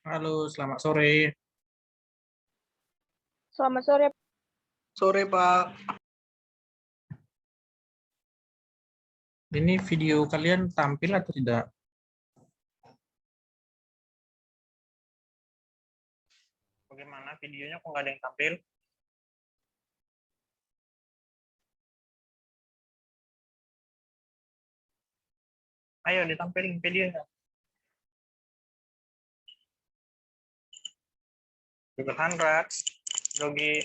Halo, selamat sore. Selamat sore. Sore, Pak. Ini video kalian tampil atau tidak? Bagaimana videonya kok nggak ada yang tampil? Ayo ditampilin videonya. Google Hundreds, Yogi,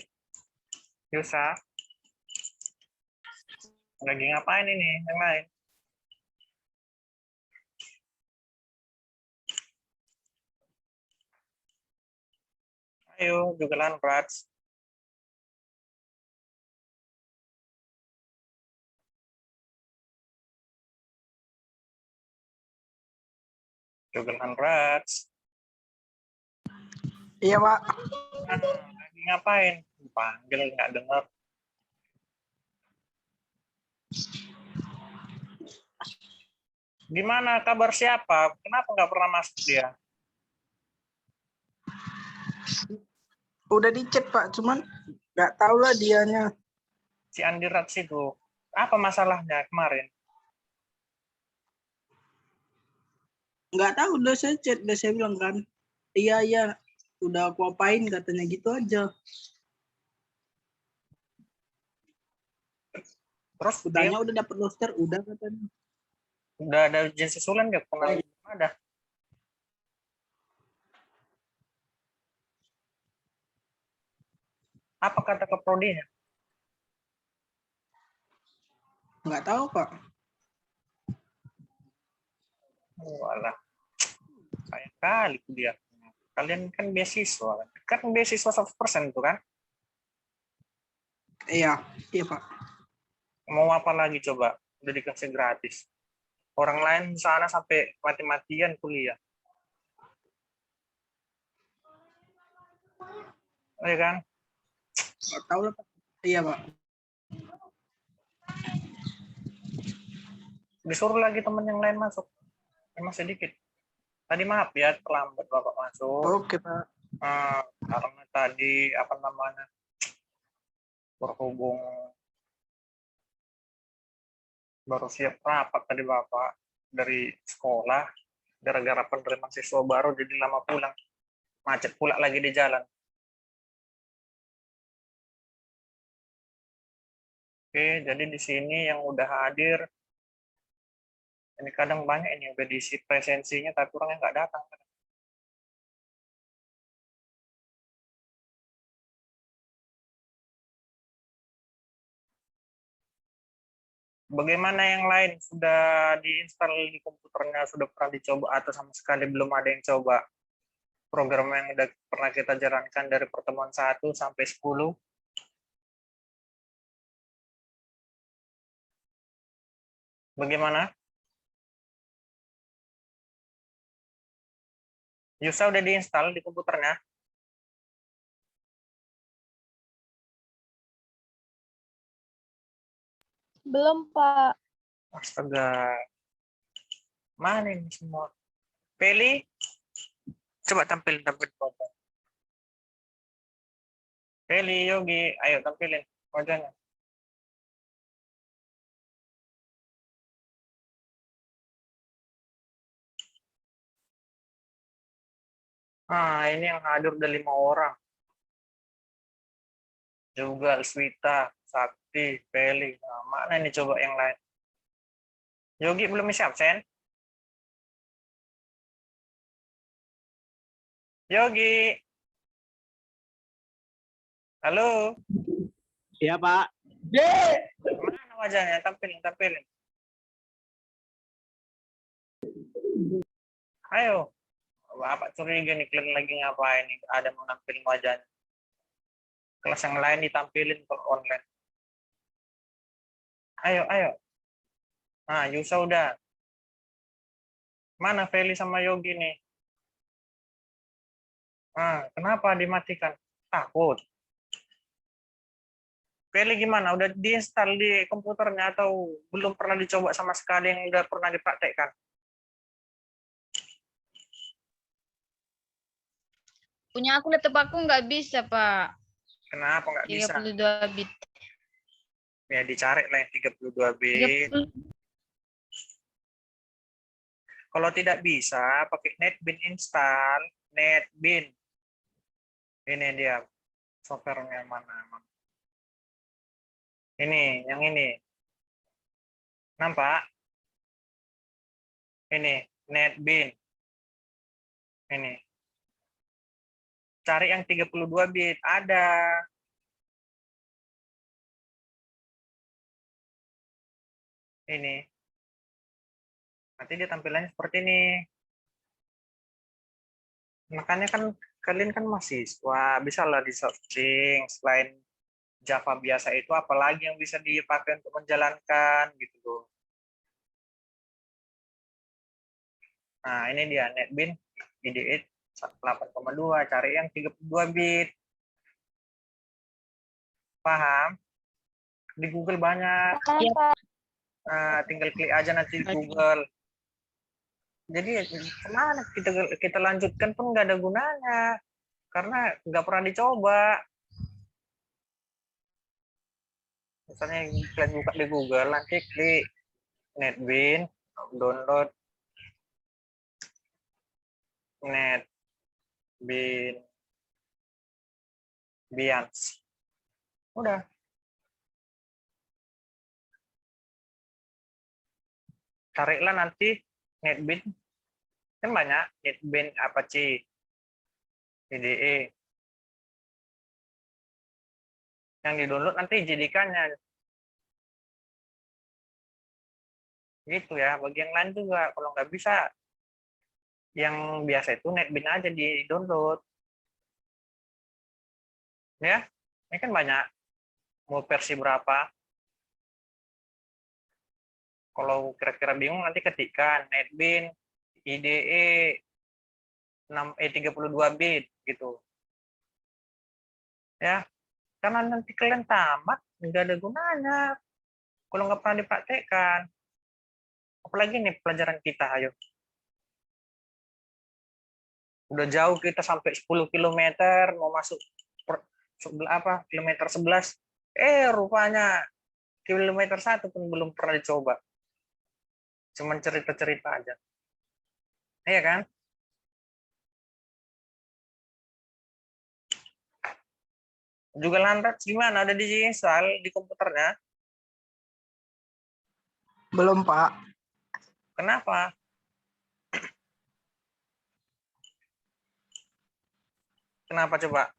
Yusa. Lagi ngapain ini yang lain? Ayo, Google Hundreds. Google Hundreds. Iya, Pak. Lagi ngapain? Panggil nggak dengar. Gimana kabar siapa? Kenapa nggak pernah masuk dia? Udah dicek, Pak. Cuman nggak tahu lah dianya. Si Andi Rats itu. Apa masalahnya kemarin? Nggak tahu, udah saya chat. Udah saya bilang kan. Iya. Udah aku apain katanya gitu aja. Terus Kutanya udah dapet roster. Udah katanya. udah ada ujian susulan nggak? Pernah ada? Apa kata keprodinya? Nggak tahu, Pak. Walah, sayang kali dia. Kalian kan beasiswa, kan beasiswa 100% itu kan? Iya, Pak. Mau apa lagi coba? Udah dikasih gratis. Orang lain di sana sampai mati-matian kuliah. Iya kan? Nggak tahu lah, Pak. Iya, Pak. Disuruh lagi temen yang lain masuk. Emang sedikit. Tadi maaf ya, terlambat Bapak masuk. Oke, Pak. Karena tadi, apa namanya, berhubung baru siap rapat tadi Bapak dari sekolah, gara-gara penerimaan siswa baru jadi lama pulang. Macet pula lagi di jalan. Oke, jadi di sini yang udah hadir, ini kadang banyak ini udah diisi presensinya, tapi orangnya nggak datang. Bagaimana yang lain? Sudah diinstal di komputernya, sudah pernah dicoba atau sama sekali belum ada yang coba? Program yang udah pernah kita jalankan dari pertemuan 1 sampai 10. Bagaimana? Yusa udah diinstal di komputernya? Belum, Pak. Astaga. Mana ini semua? Peli? Coba tampilin foto. Peli, Yogi, ayo tampilin wajahnya. Ini yang hadir udah 5 orang. Juga Swita, Sakti, Peli. Nah, mana ini coba yang lain? Yogi belum isi absen? Yogi. Halo. Iya, Pak. Mana wajahnya? Tampilin. Ayo. Bapak curiga nih, kalian lagi ngapain nih? Ada mau nampilin wajahnya. Kelas yang lain ditampilin kalau online. Ayo. Nah, Yusa udah. Mana Feli sama Yogi nih? Kenapa dimatikan? Takut. Feli gimana? Udah diinstal di komputernya atau belum pernah dicoba sama sekali yang udah pernah dipraktekkan? Punya aku laptop aku nggak bisa, Pak. Kenapa nggak bisa? 32 bit. Ya dicari lah yang 32 bit. 30. Kalau tidak bisa, pakai NetBeans install. NetBeans. Ini dia softwarenya mana? Ini, yang ini. Nampak? Ini, NetBeans. Ini. Cari yang 32 bit. Ada. Ini. Nanti dia tampilannya seperti ini. Makanya kan kalian kan mahasiswa, bisa lah di searching selain Java biasa itu apalagi yang bisa dipakai untuk menjalankan gitu loh. Nah, ini dia NetBeans IDE 8,2, cari yang 32 bit. Paham? Di Google banyak. Paham, Pak. Nah, tinggal klik aja nanti di Google. Jadi kemana kita lanjutkan pun nggak ada gunanya karena nggak pernah dicoba. Misalnya kalian buka di Google, nanti klik NetBeans, download NetBeans. Udah. Carilah nanti NetBeans. Kan banyak NetBeans Apache, IDE. Yang di-download nanti JDK-nya. Gitu ya. Bagi yang lain juga kalau nggak bisa yang biasa itu NetBeans aja di-download. Ya. Ini kan banyak. Mau versi berapa? Kalau kira-kira bingung nanti ketikkan NetBeans IDE 32 bit gitu. Ya. Karena nanti kalian tamat nggak ada gunanya kalau nggak pernah dipraktekkan. Apalagi nih pelajaran kita, ayo. Udah jauh kita sampai 10 km mau masuk kilometer 11. Rupanya kilometer 1 pun belum pernah dicoba. Cuman cerita-cerita aja. Iya kan? Juga lantas gimana? Ada diinstal di komputernya? Belum, Pak. Kenapa? Kenapa coba?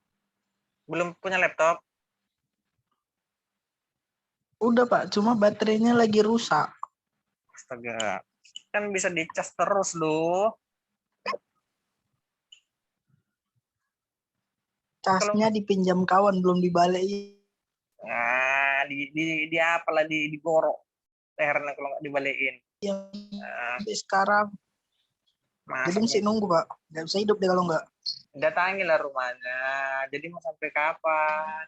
Belum punya laptop? Udah, Pak. Cuma baterainya lagi rusak. Astaga. Kan bisa dicas terus loh. Casnya dipinjam kawan, belum dibalik. Nah, di apalah digorok lehernya kalau nggak dibalikin. Yang Nah, sampai sekarang. Jadi mesti nunggu, Pak. Nggak bisa hidup deh kalau nggak. datangilah rumahnya. Jadi mau sampai kapan?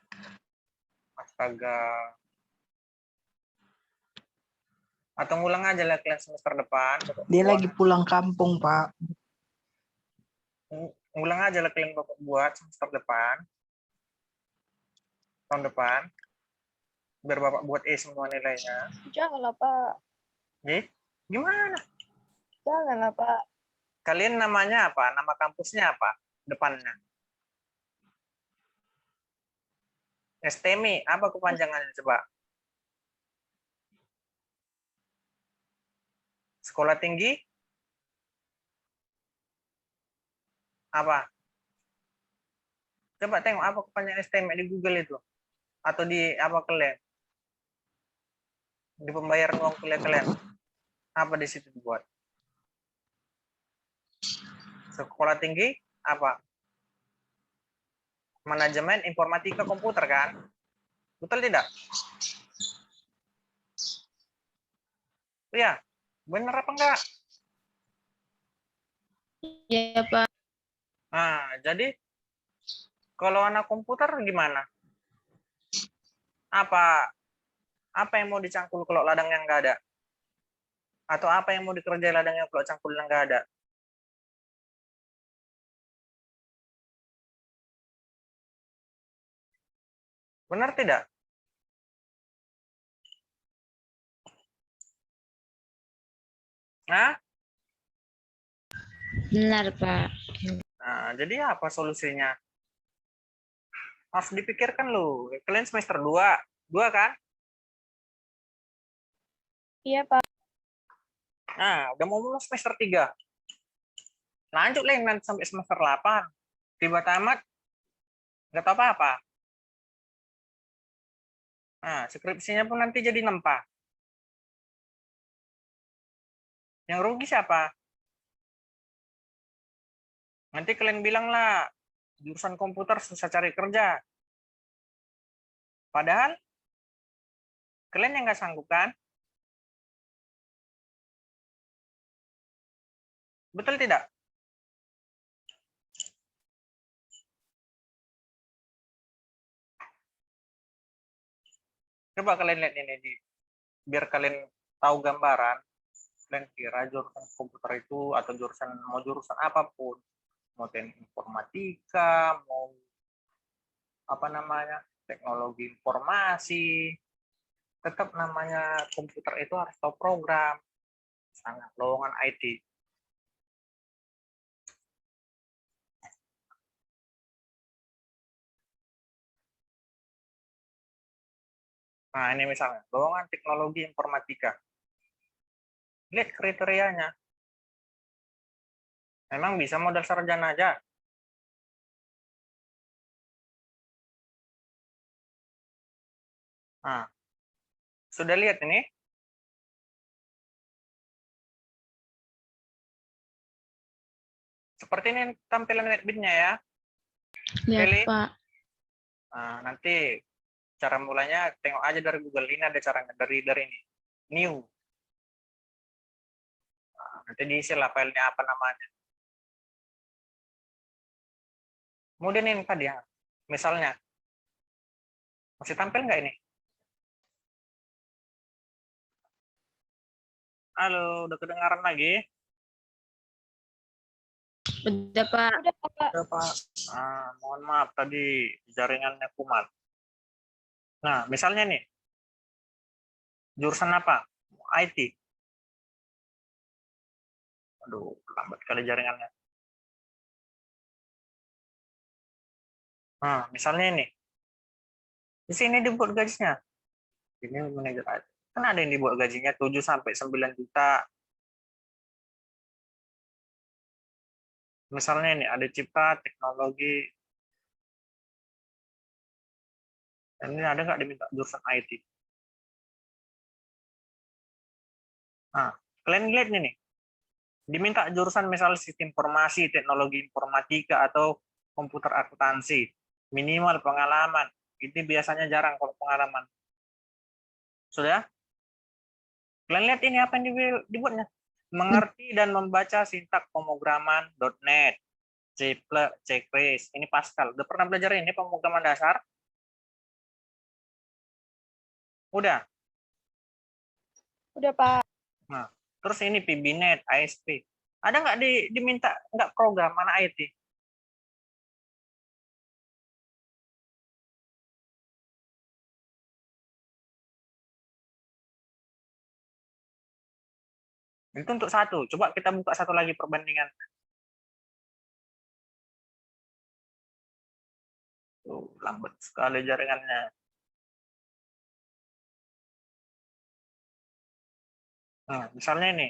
Astaga. Atau ngulang aja lah kelas semester depan. Dia lagi pulang kampung, Pak. Ngulang aja lah kalian bapak buat semester depan. Tahun depan. Biar bapak buat semua nilainya. Janganlah, Pak. Gimana? Janganlah, Pak. Kalian namanya apa? Nama kampusnya apa? Depannya. STMI, apa kepanjangannya coba? Sekolah tinggi? Apa? Coba tengok apa kepanjangan STMI di Google itu. Atau di apa kalian? Di pembayaran uang kuliah kalian. Apa di situ dibuat? Sekolah tinggi apa? Manajemen informatika komputer kan? Betul tidak? Iya, benar apa enggak? Iya, Pak. Nah, jadi kalau anak komputer gimana? Apa yang mau dicangkul kalau ladang yang enggak ada? Atau apa yang mau dikerjain ladang yang kalau cangkul yang enggak ada? Benar tidak? Nah, Benar, Pak. jadi apa solusinya? Harus dipikirkan loh. Kalian semester 2. 2 kan? Iya, Pak. Nah, udah mau lulus semester 3. Lanjut lah nanti sampai semester 8. Tiba tamat, nggak tahu apa-apa. Nah, skripsinya pun nanti jadi nempah. Yang rugi siapa? Nanti kalian bilang lah, jurusan komputer susah cari kerja. Padahal, kalian yang nggak sanggup kan? Betul tidak? Coba kalian lihat ini, biar kalian tahu gambaran. Kalian kira jurusan komputer itu atau mau jurusan apapun, mau teknik informatika, mau apa namanya teknologi informasi, tetap namanya komputer itu harus tahu program, sangat lowongan IT. Nah, ini misalnya, lowongan teknologi informatika. Lihat kriterianya. Memang bisa modal sarjana aja. Nah, sudah lihat ini? Seperti ini tampilan NetBeans-nya ya. Lihat, Pilih. Pak. Nah, nanti cara mulanya tengok aja dari Google. Ini ada caranya dari ini. New. Nah, nanti diisi lah filenya apa namanya. Kemudian ini tadi ya. Misalnya. Masih tampil nggak ini? Halo, udah kedengaran lagi? Udah, Pak. Udah, Pak. Udah, Pak. Mohon maaf tadi jaringannya kumat. Nah, misalnya nih, jurusan apa? IT. Aduh, lambat kali jaringannya. Nah, misalnya ini. Di sini dibuat gajinya. Ini manajer IT. Kan ada yang dibuat gajinya 7 sampai 9 juta. Misalnya ini ada cipta teknologi. Dan ini ada nggak diminta jurusan IT? Nah, kalian lihat nih. Diminta jurusan misalnya sistem informasi, teknologi informatika, atau komputer akuntansi. Minimal pengalaman. Ini biasanya jarang kalau pengalaman. Sudah? Kalian lihat ini apa yang dibuatnya. Mengerti dan membaca sintak pemrograman .NET, C++, ini Pascal. Udah pernah belajar ini pemrograman dasar? Udah? Udah, Pak. Nah, terus ini PBNet, ASP. Ada nggak diminta nggak program mana IT? Itu untuk satu. Coba kita buka satu lagi perbandingan. Tuh, lambat sekali jaringannya. Nah, misalnya ini.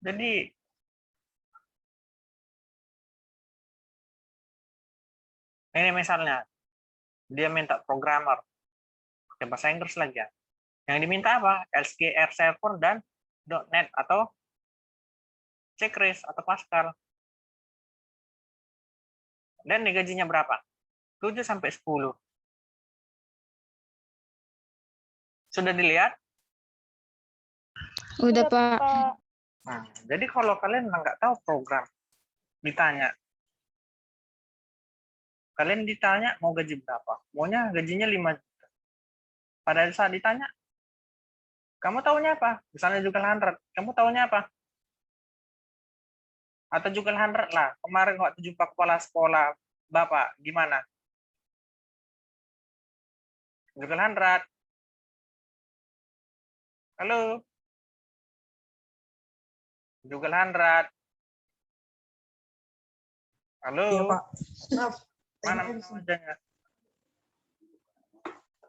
Jadi, ini misalnya, dia minta programmer. Pakai bahasa Inggris lagi ya. Yang diminta apa? SQL Server dan .NET atau C-Cris atau Pascal. Dan gajinya berapa? 7 sampai 10. Sudah dilihat? Udah, Pak. Pak. Nah, jadi kalau kalian nggak tahu program, ditanya. Kalian ditanya mau gaji berapa? Maunya gajinya 5 juta. Pada saat ditanya, Kamu taunya apa? Misalnya Jugel 100. Kamu taunya apa? Atau Jugel 100 lah. Kemarin waktu jumpa kepala sekolah Bapak, gimana? Jugel 100. Halo? Jugel 100. Halo? Iya, Pak. Maaf. Mana wajahnya?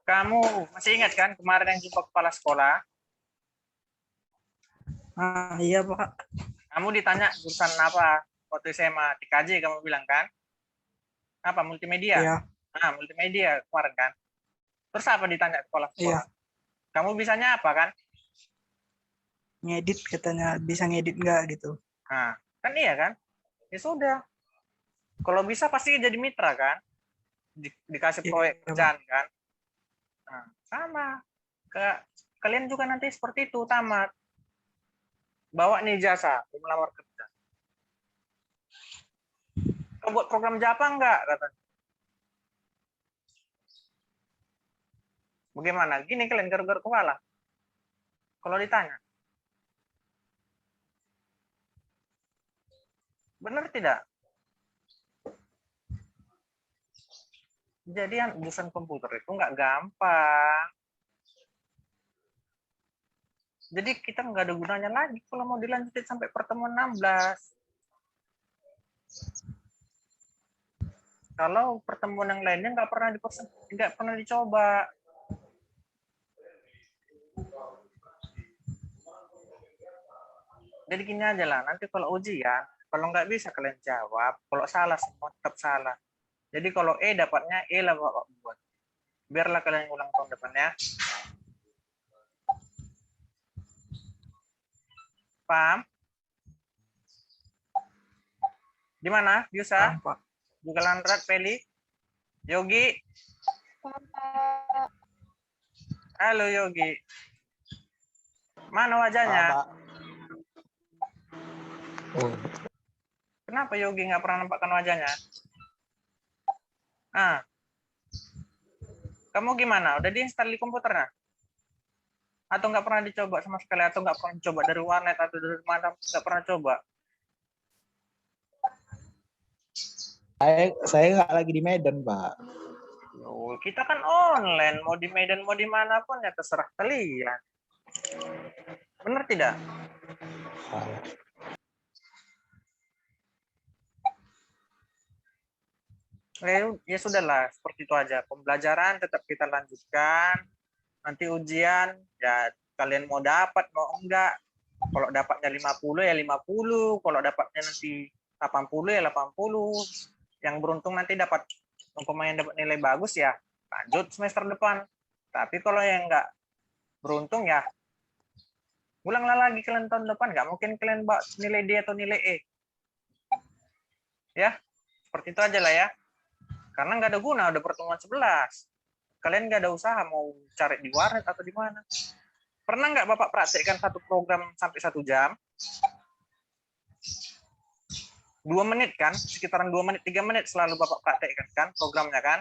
Kamu masih ingat kan kemarin yang jumpa kepala sekolah? Ah, iya, Pak. Kamu ditanya jurusan apa waktu SMA? TKJ kamu bilang kan? Apa? Multimedia? Iya, Nah, multimedia kemarin kan? Terus apa ditanya kepala iya. sekolah? Kamu bisanya apa kan? Ngedit katanya, bisa ngedit nggak gitu. Nah, kan iya kan? Ya sudah. Kalau bisa pasti jadi mitra kan? Dikasih Iya, proyek Pak. kerjaan kan? Nah, sama. Kalian juga nanti seperti itu, tamat. Bawa nih jasa, mau melamar kerja. Kau buat program Java enggak? Katanya. Bagaimana? Gini kalian garuk-garuk kepala. Kalau ditanya. Benar tidak? Jadi jurusan komputer itu nggak gampang. Jadi kita nggak ada gunanya lagi kalau mau dilanjutin sampai pertemuan 16. Kalau pertemuan yang lainnya nggak pernah dicoba. Jadi gini aja lah, nanti kalau ujian, kalau nggak bisa kalian jawab, kalau salah semua tetap salah. Jadi kalau E dapatnya E lah Bapak buat. Biarlah kalian ulang tahun depannya. Paham? Di mana? Yusa? Paham, Pak. Google Android, Peli? Yogi? Pak. Halo Yogi. Mana wajahnya? Kenapa Yogi nggak pernah nampakkan wajahnya? Ah, kamu gimana? Udah diinstal di komputernya? Atau nggak pernah dicoba sama sekali? Atau nggak pernah coba dari warnet atau dari mana? Nggak pernah coba? Saya nggak lagi di Medan, Pak. Oh, kita kan online, mau di Medan mau di mana pun ya terserah kalian. Benar tidak? Ya sudahlah, seperti itu aja. Pembelajaran tetap kita lanjutkan. Nanti ujian, ya kalian mau dapat, mau enggak. Kalau dapatnya 50 ya 50. Kalau dapatnya nanti 80 ya 80. Yang beruntung nanti dapat, umpamanya dapat nilai bagus ya, lanjut semester depan. Tapi kalau yang enggak beruntung ya, ulanglah lagi kalian tahun depan. Nggak mungkin kalian bawa nilai D atau nilai E. Ya, seperti itu aja lah ya. Karena nggak ada guna, udah pertemuan 11. Kalian nggak ada usaha mau cari di warnet atau di mana. Pernah nggak Bapak praktekkan satu program sampai 1 jam? 2 menit kan? Sekitaran 2 menit, 3 menit selalu Bapak praktekkan kan programnya kan?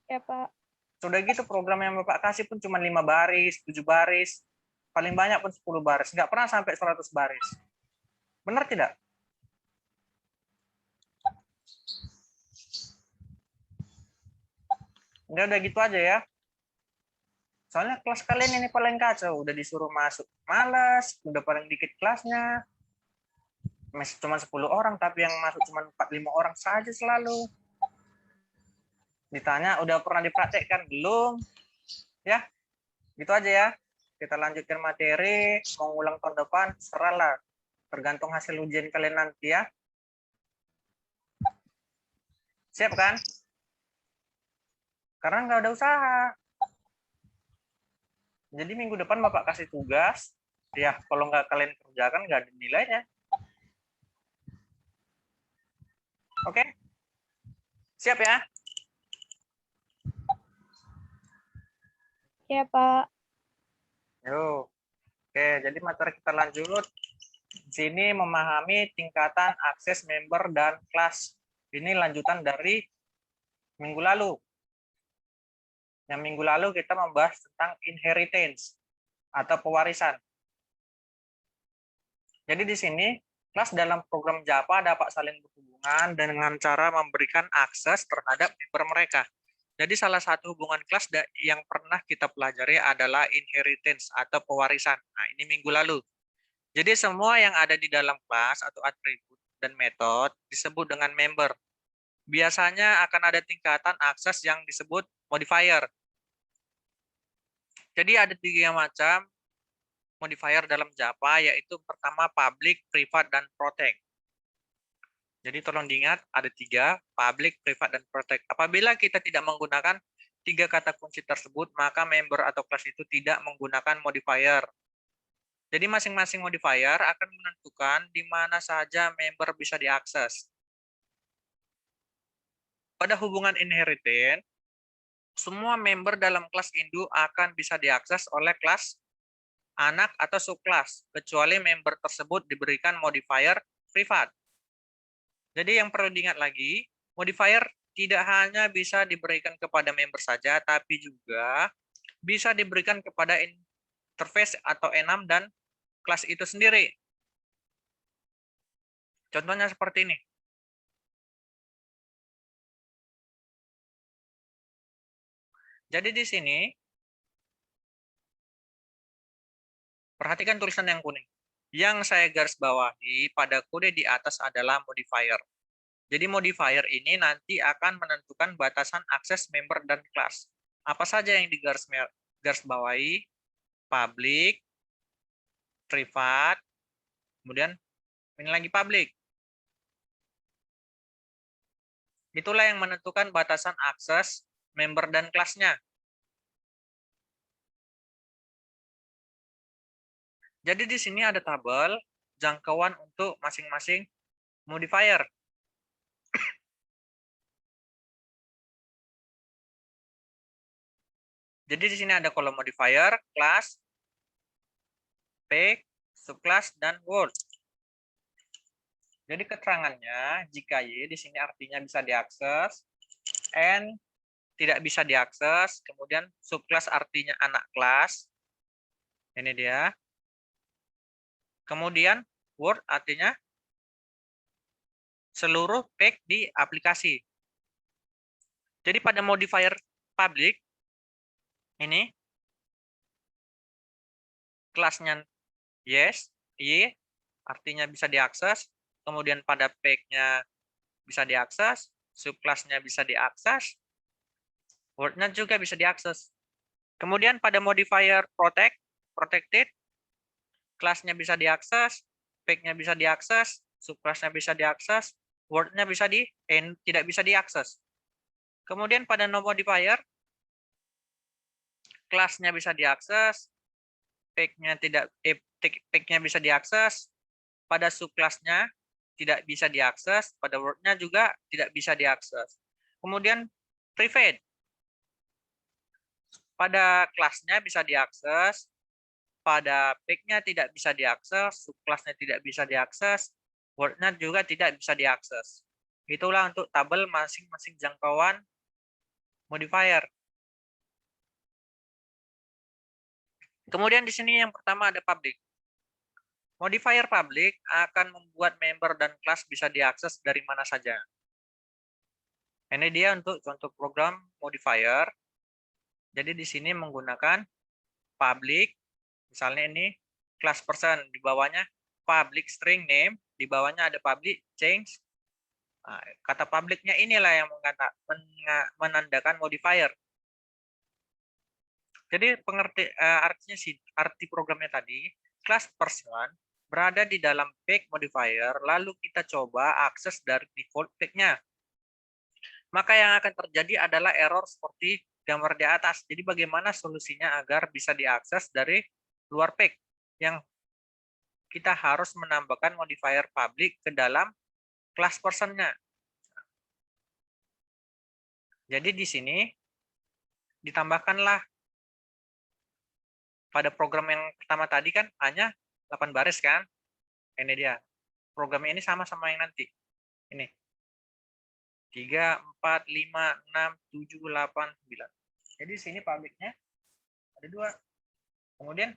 Ya, Pak. Sudah gitu program yang Bapak kasih pun cuma 5 baris, 7 baris. Paling banyak pun 10 baris. Nggak pernah sampai 100 baris. Benar tidak? Udah gitu aja ya. Soalnya kelas kalian ini paling kacau. Udah disuruh masuk. Malas. Udah paling dikit kelasnya. Masih cuma 10 orang. Tapi yang masuk cuma 4-5 orang saja selalu. Ditanya, udah pernah dipraktekkan? Belum. Ya, gitu aja ya. Kita lanjutkan materi. Mau ulang tahun depan, serahlah. Tergantung hasil ujian kalian nanti ya. Siap kan? Karena nggak ada usaha. Jadi minggu depan Bapak kasih tugas. Ya, kalau nggak kalian kerjakan, nggak ada nilainya. Oke? Siap ya? Ya, Pak. Yuk. Oke, jadi materi kita lanjut. Di sini memahami tingkatan akses member dan kelas. Ini lanjutan dari minggu lalu. Yang minggu lalu kita membahas tentang inheritance atau pewarisan. Jadi di sini kelas dalam program Java dapat saling berhubungan dengan cara memberikan akses terhadap member mereka. Jadi salah satu hubungan kelas yang pernah kita pelajari adalah inheritance atau pewarisan. Nah, ini minggu lalu. Jadi semua yang ada di dalam kelas atau atribut dan metode disebut dengan member. Biasanya akan ada tingkatan akses yang disebut modifier. Jadi ada 3 macam modifier dalam Java, yaitu pertama public, private, dan protect. Jadi tolong diingat ada 3, public, private, dan protect. Apabila kita tidak menggunakan 3 kata kunci tersebut, maka member atau kelas itu tidak menggunakan modifier. Jadi masing-masing modifier akan menentukan di mana saja member bisa diakses. Pada hubungan inheritance, semua member dalam kelas induk akan bisa diakses oleh kelas anak atau subkelas, kecuali member tersebut diberikan modifier privat. Jadi yang perlu diingat lagi, modifier tidak hanya bisa diberikan kepada member saja, tapi juga bisa diberikan kepada interface atau enum dan kelas itu sendiri. Contohnya seperti ini. Jadi di sini, perhatikan tulisan yang kuning. Yang saya garis bawahi pada kode di atas adalah modifier. Jadi modifier ini nanti akan menentukan batasan akses member dan kelas. Apa saja yang digaris bawahi? Public, private, kemudian ini lagi public. Itulah yang menentukan batasan akses member dan kelasnya. Jadi di sini ada tabel jangkauan untuk masing-masing modifier. Jadi di sini ada kolom modifier, class, pick, subclass, dan word. Jadi keterangannya, jika Y di sini artinya bisa diakses, N tidak bisa diakses, kemudian subclass artinya anak kelas. Ini dia. Kemudian word artinya seluruh tag di aplikasi. Jadi pada modifier public, ini kelasnya yes, Y artinya bisa diakses, kemudian pada tag-nya bisa diakses, subclass-nya bisa diakses, word-nya juga bisa diakses. Kemudian pada modifier protected, kelasnya bisa diakses, tag-nya bisa diakses, subclass-nya bisa diakses, word-nya tidak bisa diakses. Kemudian pada no modifier, kelasnya bisa diakses, tag-nya bisa diakses, pada subclass-nya tidak bisa diakses, pada word-nya juga tidak bisa diakses. Kemudian private, pada kelasnya bisa diakses, pada tag-nya tidak bisa diakses, subclass-nya tidak bisa diakses, word-nya juga tidak bisa diakses. Itulah untuk tabel masing-masing jangkauan modifier. Kemudian di sini yang pertama ada public. Modifier public akan membuat member dan kelas bisa diakses dari mana saja. Ini dia untuk contoh program modifier. Jadi di sini menggunakan public, misalnya ini class person, di bawahnya public string name, di bawahnya ada public change. Nah, kata publicnya inilah yang menandakan modifier. Jadi arti programnya tadi, class person berada di dalam tag modifier, lalu kita coba akses dari default tag-nya. Maka yang akan terjadi adalah error seperti gambar di atas. Jadi bagaimana solusinya agar bisa diakses dari luar tag? Yang kita harus menambahkan modifier public ke dalam class person-nya. Jadi di sini ditambahkanlah pada program yang pertama tadi kan hanya 8 baris kan? Ini dia. Programnya ini sama-sama yang nanti. Ini. 3, 4, 5, 6, 7, 8, 9. Jadi di sini publiknya ada 2. Kemudian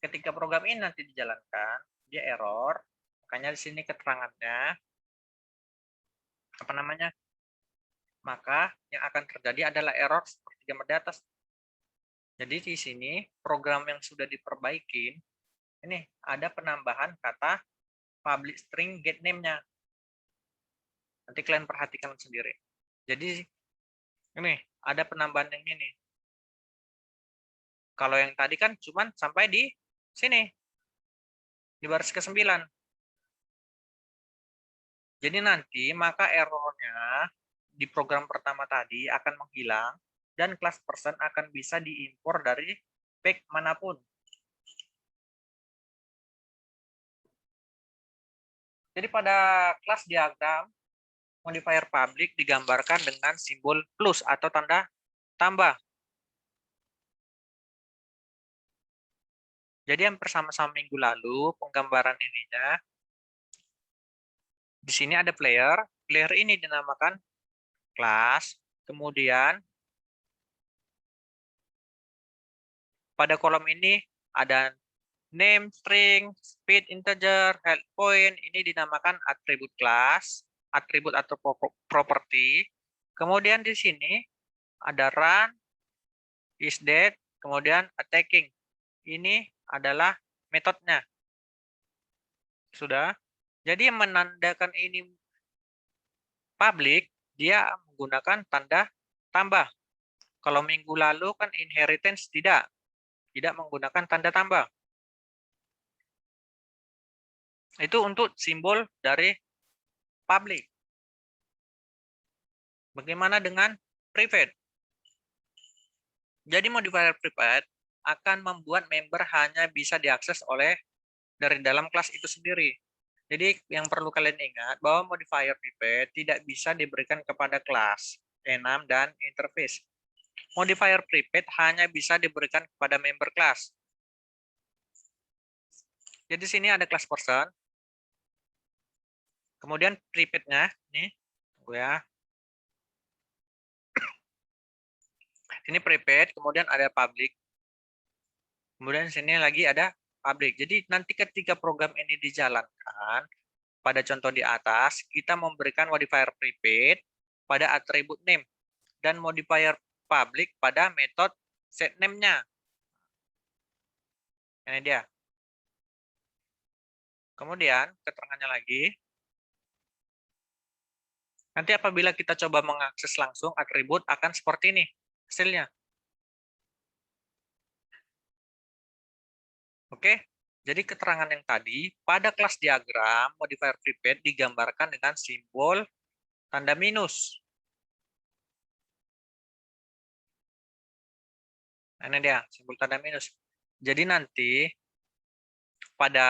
ketika program ini nanti dijalankan, dia error. Makanya di sini keterangannya apa namanya? Maka yang akan terjadi adalah error seperti gambar di atas. Jadi di sini program yang sudah diperbaikin, ini ada penambahan kata public string get name-nya. Nanti kalian perhatikan sendiri. Jadi ini ada penambahan yang ini. Kalau yang tadi kan cuman sampai di sini. Di baris ke-9. Jadi nanti maka errornya di program pertama tadi akan menghilang dan class person akan bisa diimpor dari pack manapun. Jadi pada kelas diagram, modifier public digambarkan dengan simbol plus atau tanda tambah. Jadi yang bersama-sama minggu lalu, penggambaran ininya, di sini ada player ini dinamakan kelas, kemudian pada kolom ini ada name, string, speed, integer, health point, ini dinamakan atribut kelas, atribut atau property. Kemudian di sini ada run, is dead, kemudian attacking. Ini adalah metodenya. Sudah. Jadi yang menandakan ini public, dia menggunakan tanda tambah. Kalau minggu lalu kan inheritance tidak menggunakan tanda tambah. Itu untuk simbol dari public. Bagaimana dengan private? Jadi modifier private akan membuat member hanya bisa diakses oleh dari dalam kelas itu sendiri. Jadi yang perlu kalian ingat bahwa modifier private tidak bisa diberikan kepada kelas, enum, dan interface. Modifier private hanya bisa diberikan kepada member kelas. Jadi sini ada class person. Kemudian private-nya, nih, tunggu ya. Sini private, kemudian ada public. Kemudian sini lagi ada public. Jadi nanti ketika program ini dijalankan, pada contoh di atas, kita memberikan modifier private pada atribut name dan modifier public pada metode set name-nya. Ini dia. Kemudian keterangannya lagi. Nanti apabila kita coba mengakses langsung atribut akan seperti ini hasilnya. Oke, jadi keterangan yang tadi pada kelas diagram modifier private digambarkan dengan simbol tanda minus. Nah, ini dia simbol tanda minus. Jadi nanti pada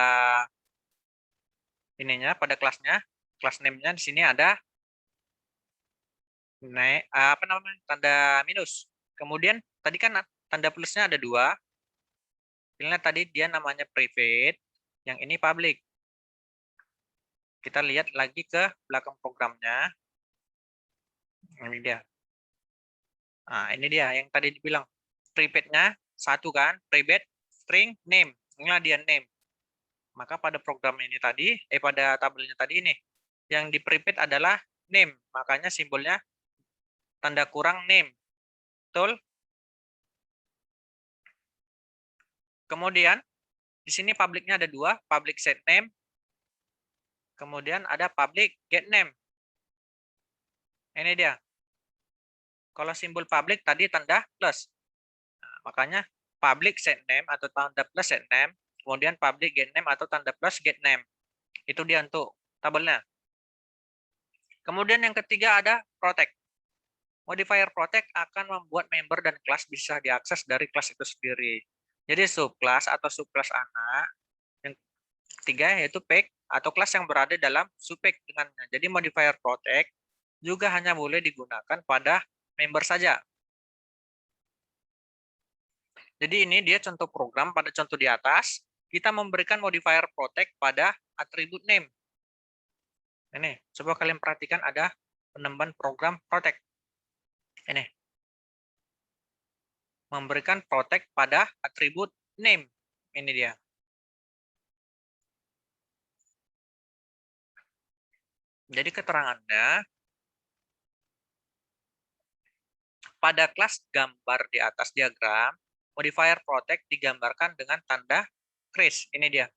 ininya, pada kelasnya, kelas name-nya di sini ada apa namanya, tanda minus. Kemudian tadi kan tanda plusnya ada 2. Pilihnya tadi dia namanya private, yang ini public. Kita lihat lagi ke belakang programnya. Ini dia. Nah, ini dia yang tadi dibilang. Private-nya 1 kan, private string name. Inilah dia name. Maka pada program ini tadi, pada tabelnya tadi ini, yang di private adalah name. Makanya simbolnya tanda kurang name. Betul? Kemudian di sini public-nya ada 2, public set name, kemudian ada public get name. Ini dia. Kalau simbol public tadi tanda plus. Nah, makanya public set name atau tanda plus set name, kemudian public get name atau tanda plus get name. Itu dia untuk tabelnya. Kemudian yang ketiga ada protect. Modifier protect akan membuat member dan kelas bisa diakses dari kelas itu sendiri. Jadi subclass atau subclass anak. Yang ketiga yaitu pack atau kelas yang berada dalam subpack dengannya. Jadi modifier protect juga hanya boleh digunakan pada member saja. Jadi ini dia contoh program pada contoh di atas. Kita memberikan modifier protect pada atribut name. Ini, coba kalian perhatikan ada penambahan program protect. Ini. memberikan protect pada atribut name. Ini dia. Jadi keterangannya, pada kelas gambar di atas diagram, modifier protect digambarkan dengan tanda crease. Ini dia.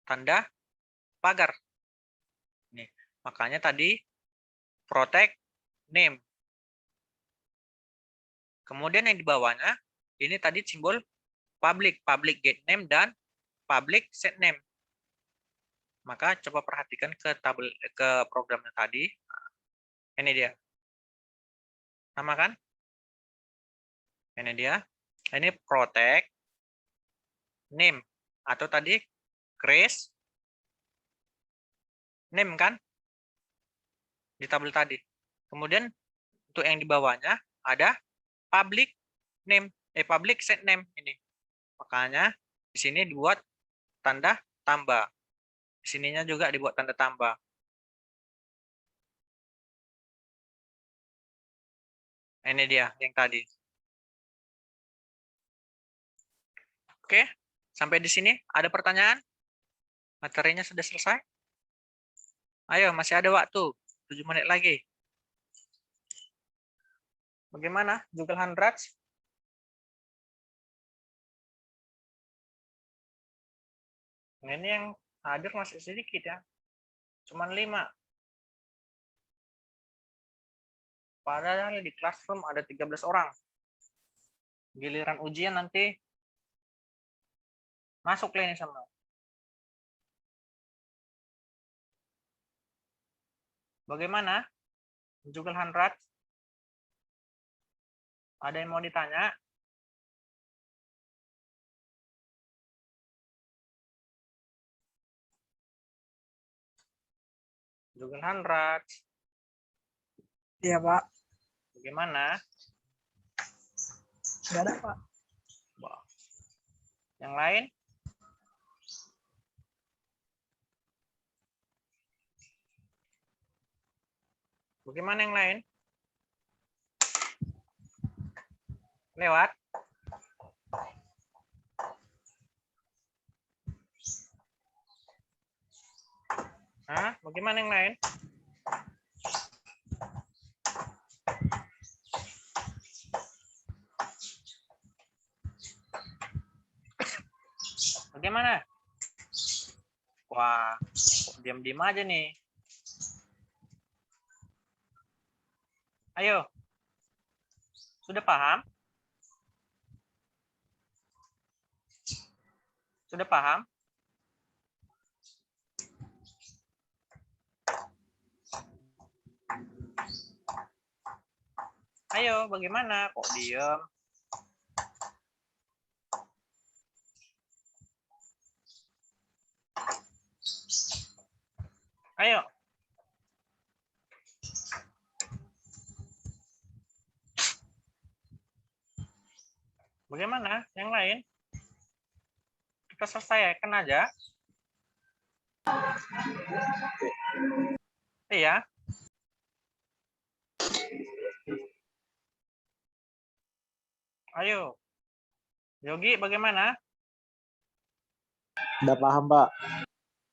Tanda pagar. Nih, makanya tadi protect name. Kemudian yang di bawahnya, ini tadi simbol public get name dan public set name. Maka coba perhatikan ke tabel ke programnya tadi. Ini dia. Sama kan? Ini dia. Ini protect name atau tadi crease name kan? Di tabel tadi. Kemudian untuk yang di bawahnya ada public name, public set name ini. Makanya di sini dibuat tanda tambah. Di sininya juga dibuat tanda tambah. Ini dia yang tadi. Oke, sampai di sini ada pertanyaan? Materinya sudah selesai? Ayo, masih ada waktu. 7 menit lagi. Bagaimana, Google Hundreds? Ini yang hadir masih sedikit ya. Cuman 5. Padahal di classroom ada 13 orang. Giliran ujian nanti masuk ini semua. Bagaimana? Google Hundreds? Ada yang mau ditanya? Google Hundreds. Iya, Pak. Bagaimana? Nggak ada, Pak. Yang lain? Bagaimana yang lain? Lewat? Hah? Bagaimana yang lain? Bagaimana? Wah, diam-diam aja nih. Ayo. Sudah paham? Sudah paham? Ayo, bagaimana? Kok diam? Ayo. Bagaimana? Yang lain? Kita selesaikan aja. Iya. Ayo. Yogi, bagaimana? Udah paham, Pak.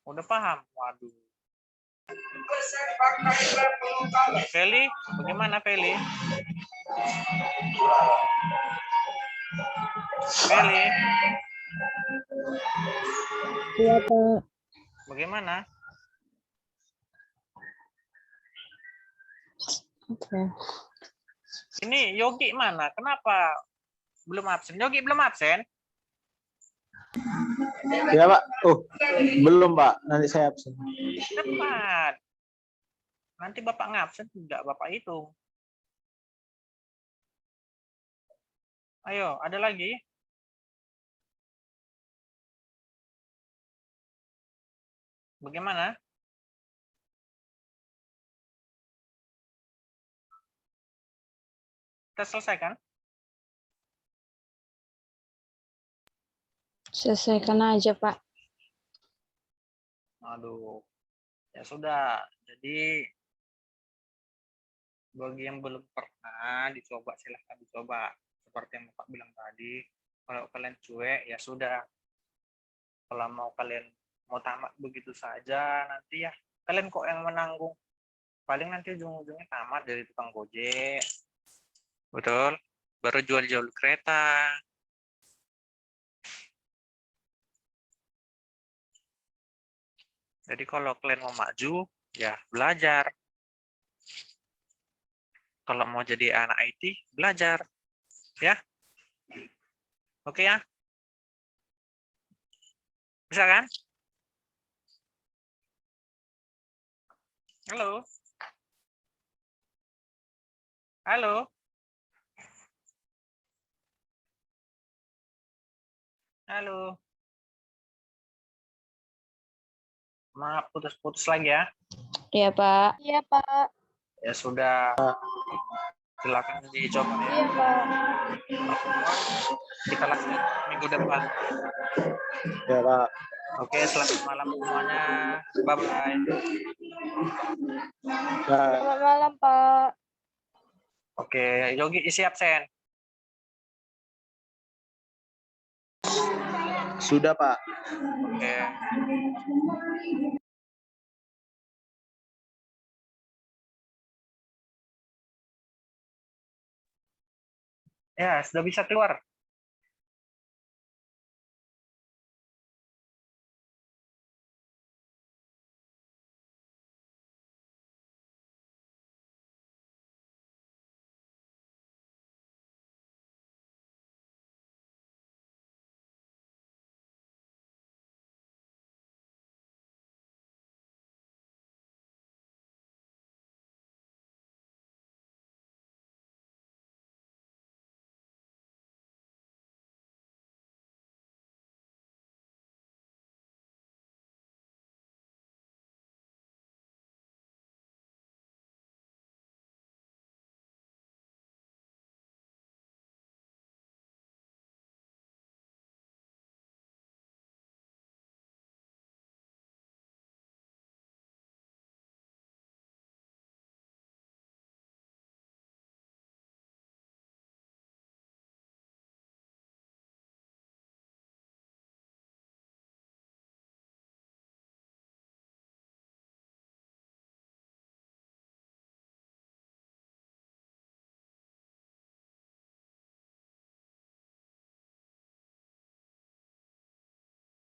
Udah paham? Waduh. Feli, bagaimana Feli? Feli, Iya, Pak. bagaimana? Oke. Ini Yogi mana? Kenapa belum absen? Yogi belum absen? Ya, Pak. Oh, belum, Pak. Nanti saya absen. Cepat. Nanti Bapak ngabsen, tidak Bapak hitung. Ayo, ada lagi? Bagaimana? Kita selesaikan? Selesaikan aja, Pak. Aduh. Ya sudah. Jadi Bagi yang belum pernah dicoba, silahkan dicoba. Seperti yang Bapak bilang tadi, kalau kalian cuek ya sudah. Kalau mau kalian mau tamat begitu saja, nanti ya kalian kok yang menanggung. Paling nanti ujung-ujungnya tamat dari tukang gojek. Betul? Baru jual-jual kereta. Jadi kalau kalian mau maju, ya belajar. Kalau mau jadi anak IT, belajar. Ya? Oke ya? Bisa kan? Halo? Halo? Halo? Maaf, putus-putus lagi ya. Iya, Pak. Iya, Pak. Ya sudah, silakan dicoba ya. Iya, Pak. Pertemuan kita lanjut minggu depan. Ya Pak. Oke, selamat malam semuanya. Bye-bye. Nah, Selamat malam, Pak. Oke, Yogi isi absen. sudah Pak. Oke. Ya, sudah bisa keluar.